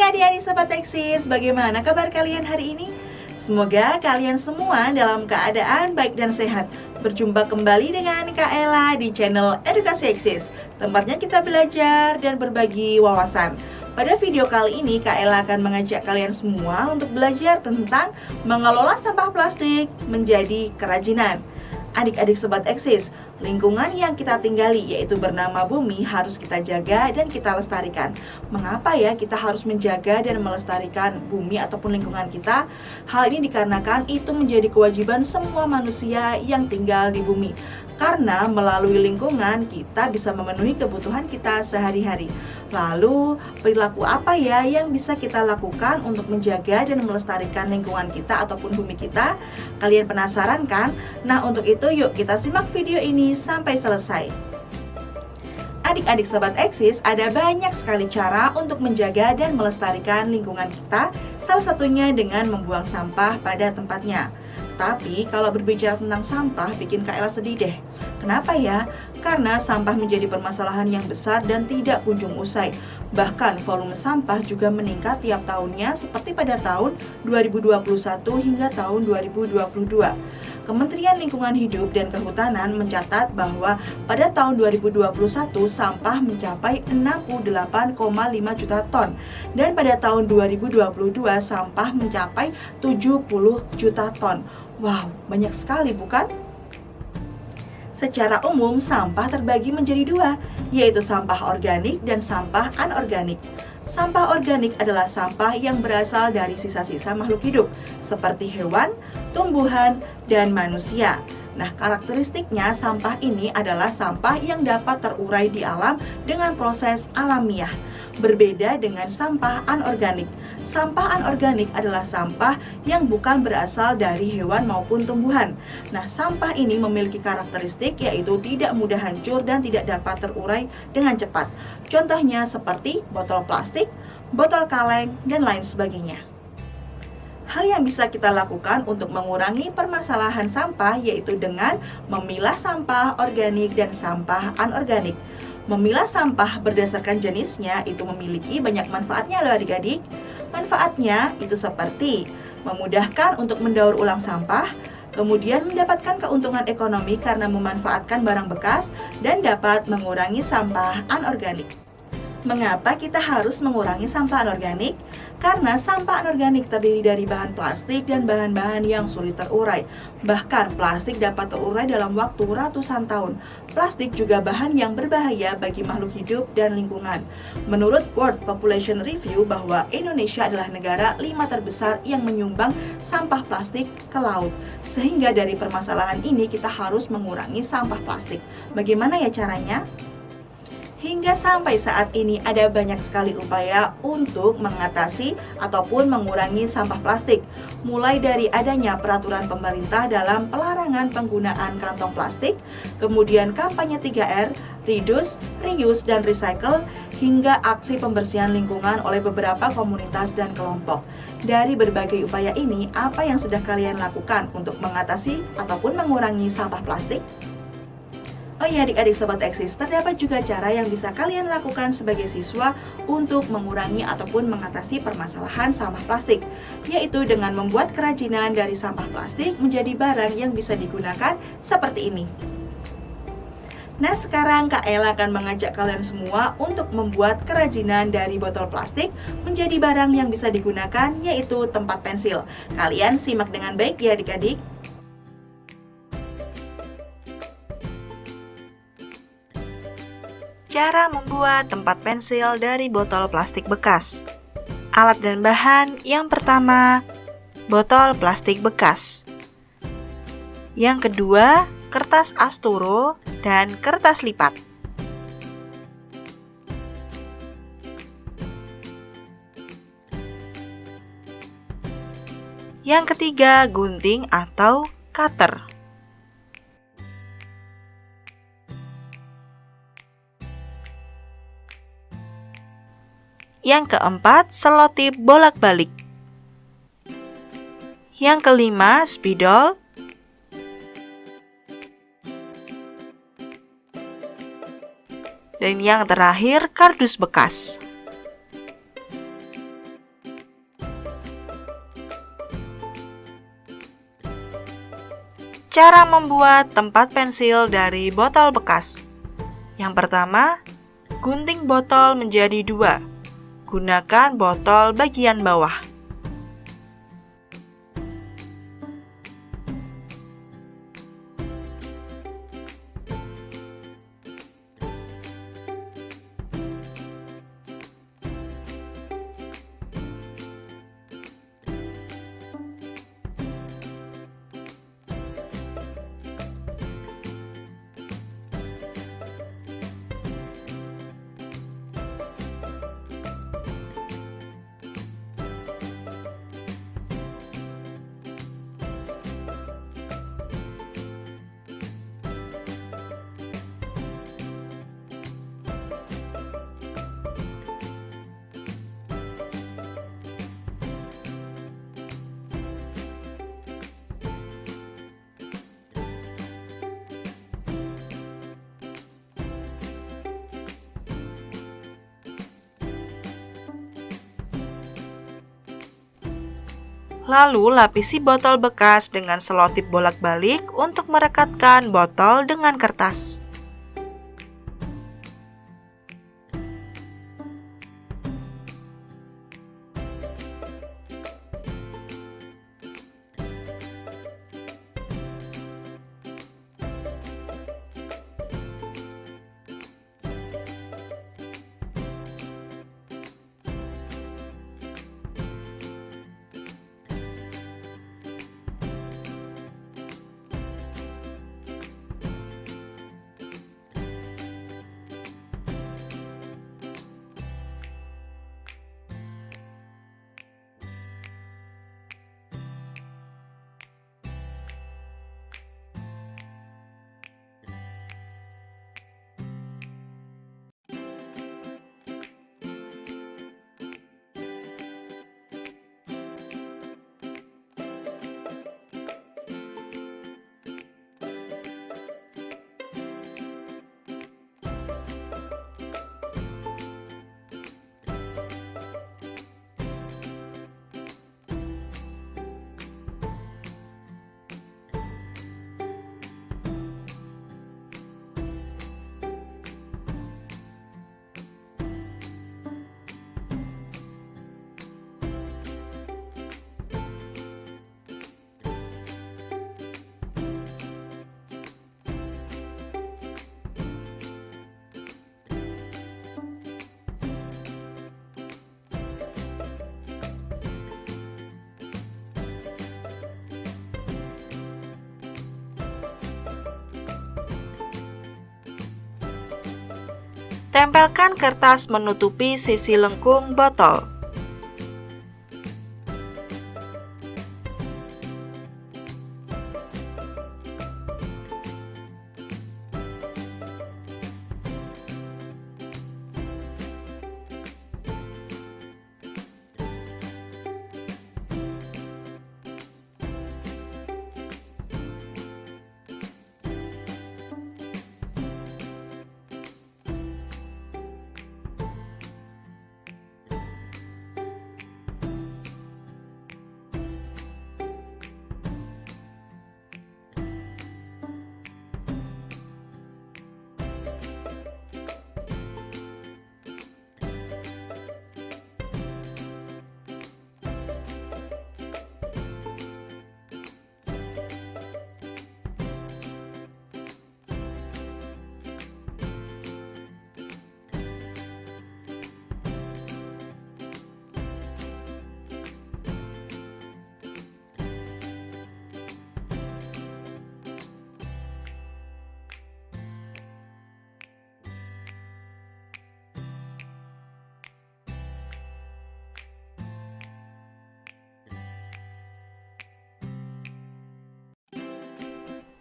adik-adik Sobat Eksis, bagaimana kabar kalian hari ini? Semoga kalian semua dalam keadaan baik dan sehat. Berjumpa kembali dengan Kak Ella di channel Edukasi Eksis, tempatnya kita belajar dan berbagi wawasan. Pada video kali ini, Kak Ella akan mengajak kalian semua untuk belajar tentang mengelola sampah plastik menjadi kerajinan. Adik-adik Sobat Eksis, lingkungan yang kita tinggali yaitu bernama bumi harus kita jaga dan kita lestarikan. Mengapa ya kita harus menjaga dan melestarikan bumi ataupun lingkungan kita? Hal ini dikarenakan itu menjadi kewajiban semua manusia yang tinggal di bumi. Karena melalui lingkungan kita bisa memenuhi kebutuhan kita sehari-hari. Lalu perilaku apa ya yang bisa kita lakukan untuk menjaga dan melestarikan lingkungan kita ataupun bumi kita? Kalian penasaran kan? Nah, untuk itu yuk kita simak video ini sampai selesai. Adik-adik Sobat Eksis, ada banyak sekali cara untuk menjaga dan melestarikan lingkungan kita. Salah satunya dengan membuang sampah pada tempatnya. Tapi kalau berbicara tentang sampah bikin Kak Ella sedih deh. Kenapa ya? Karena sampah menjadi permasalahan yang besar dan tidak kunjung usai. Bahkan volume sampah juga meningkat tiap tahunnya seperti pada tahun 2021 hingga tahun 2022. Kementerian Lingkungan Hidup dan Kehutanan mencatat bahwa pada tahun 2021 sampah mencapai 68,5 juta ton dan pada tahun 2022 sampah mencapai 70 juta ton. Wow, banyak sekali bukan? Secara umum, sampah terbagi menjadi dua, yaitu sampah organik dan sampah anorganik. Sampah organik adalah sampah yang berasal dari sisa-sisa makhluk hidup, seperti hewan, tumbuhan, dan manusia. Nah, karakteristiknya sampah ini adalah sampah yang dapat terurai di alam dengan proses alamiah. Berbeda dengan sampah anorganik. Sampah anorganik adalah sampah yang bukan berasal dari hewan maupun tumbuhan. Nah, sampah ini memiliki karakteristik yaitu tidak mudah hancur dan tidak dapat terurai dengan cepat. Contohnya seperti botol plastik, botol kaleng, dan lain sebagainya. Hal yang bisa kita lakukan untuk mengurangi permasalahan sampah yaitu dengan memilah sampah organik dan sampah anorganik. Memilah sampah berdasarkan jenisnya itu memiliki banyak manfaatnya loh adik-adik. Manfaatnya itu seperti memudahkan untuk mendaur ulang sampah, kemudian mendapatkan keuntungan ekonomi karena memanfaatkan barang bekas, dan dapat mengurangi sampah anorganik. Mengapa kita harus mengurangi sampah anorganik? Karena sampah anorganik terdiri dari bahan plastik dan bahan-bahan yang sulit terurai. Bahkan plastik dapat terurai dalam waktu ratusan tahun. Plastik juga bahan yang berbahaya bagi makhluk hidup dan lingkungan. Menurut World Population Review bahwa Indonesia adalah negara 5 terbesar yang menyumbang sampah plastik ke laut. Sehingga dari permasalahan ini kita harus mengurangi sampah plastik. Bagaimana ya caranya? Hingga sampai saat ini ada banyak sekali upaya untuk mengatasi ataupun mengurangi sampah plastik. Mulai dari adanya peraturan pemerintah dalam pelarangan penggunaan kantong plastik, kemudian kampanye 3R, reduce, reuse, dan recycle, hingga aksi pembersihan lingkungan oleh beberapa komunitas dan kelompok. Dari berbagai upaya ini, apa yang sudah kalian lakukan untuk mengatasi ataupun mengurangi sampah plastik? Oh ya adik-adik Sobat Eksis, terdapat juga cara yang bisa kalian lakukan sebagai siswa untuk mengurangi ataupun mengatasi permasalahan sampah plastik, yaitu dengan membuat kerajinan dari sampah plastik menjadi barang yang bisa digunakan seperti ini. Nah, sekarang Kak Ella akan mengajak kalian semua untuk membuat kerajinan dari botol plastik menjadi barang yang bisa digunakan, yaitu tempat pensil. Kalian simak dengan baik ya adik-adik. Cara membuat tempat pensil dari botol plastik bekas. Alat dan bahan yang pertama, botol plastik bekas. Yang kedua, kertas asturo dan kertas lipat. Yang ketiga, gunting atau cutter. Yang keempat, selotip bolak-balik. Yang kelima, spidol. Dan yang terakhir, kardus bekas. Cara membuat tempat pensil dari botol bekas. Yang pertama, gunting botol menjadi 2. Gunakan botol bagian bawah. Lalu lapisi botol bekas dengan selotip bolak-balik untuk merekatkan botol dengan kertas. Tempelkan kertas menutupi sisi lengkung botol.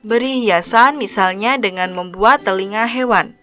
Beri hiasan misalnya dengan membuat telinga hewan.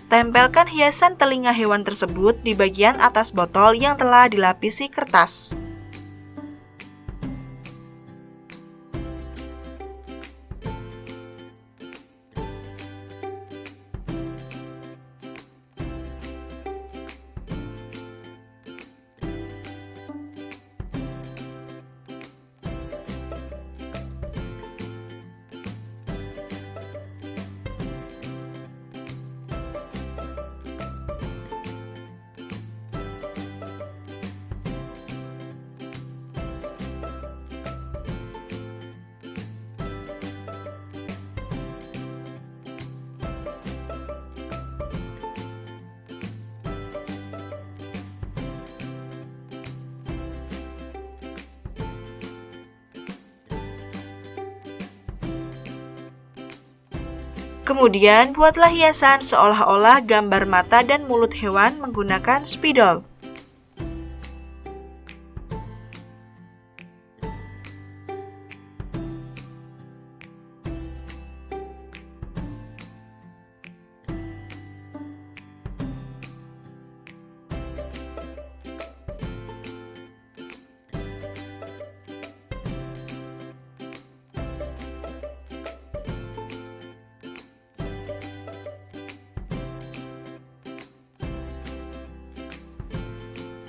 Tempelkan hiasan telinga hewan tersebut di bagian atas botol yang telah dilapisi kertas. Kemudian, buatlah hiasan seolah-olah gambar mata dan mulut hewan menggunakan spidol.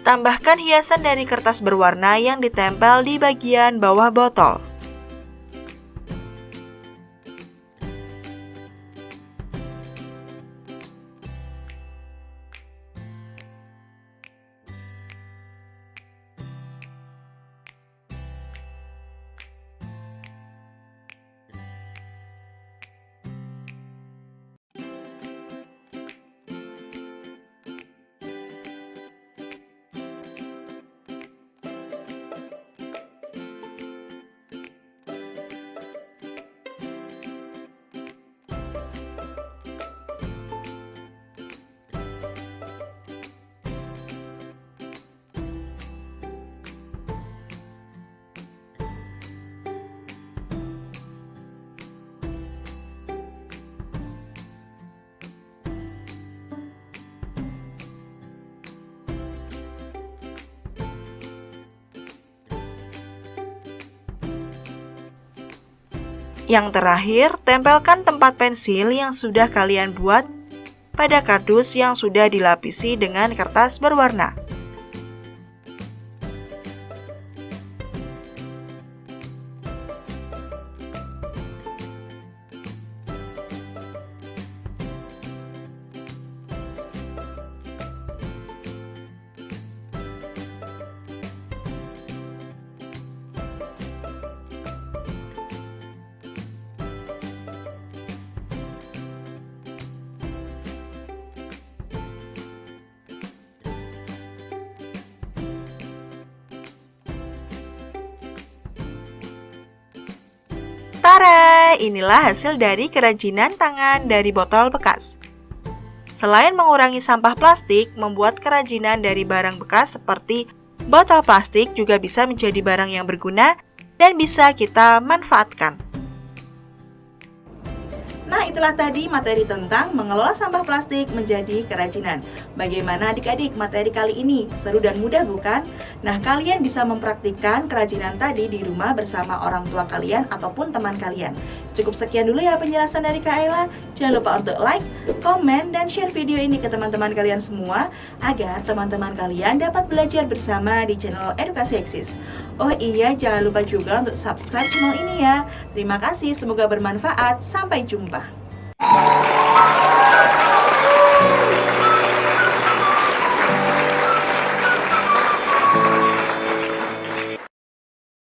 Tambahkan hiasan dari kertas berwarna yang ditempel di bagian bawah botol. Yang terakhir, tempelkan tempat pensil yang sudah kalian buat pada kardus yang sudah dilapisi dengan kertas berwarna. Tara, inilah hasil dari kerajinan tangan dari botol bekas. Selain mengurangi sampah plastik, membuat kerajinan dari barang bekas seperti botol plastik juga bisa menjadi barang yang berguna dan bisa kita manfaatkan. Nah, itulah tadi materi tentang mengelola sampah plastik menjadi kerajinan. Bagaimana adik-adik materi kali ini? Seru dan mudah bukan? Nah, kalian bisa mempraktikkan kerajinan tadi di rumah bersama orang tua kalian ataupun teman kalian. Cukup sekian dulu ya penjelasan dari Kak Ella. Jangan lupa untuk like, komen, dan share video ini ke teman-teman kalian semua agar teman-teman kalian dapat belajar bersama di channel Edukasi Eksis. Oh iya, jangan lupa juga untuk subscribe channel ini ya. Terima kasih, semoga bermanfaat. Sampai jumpa.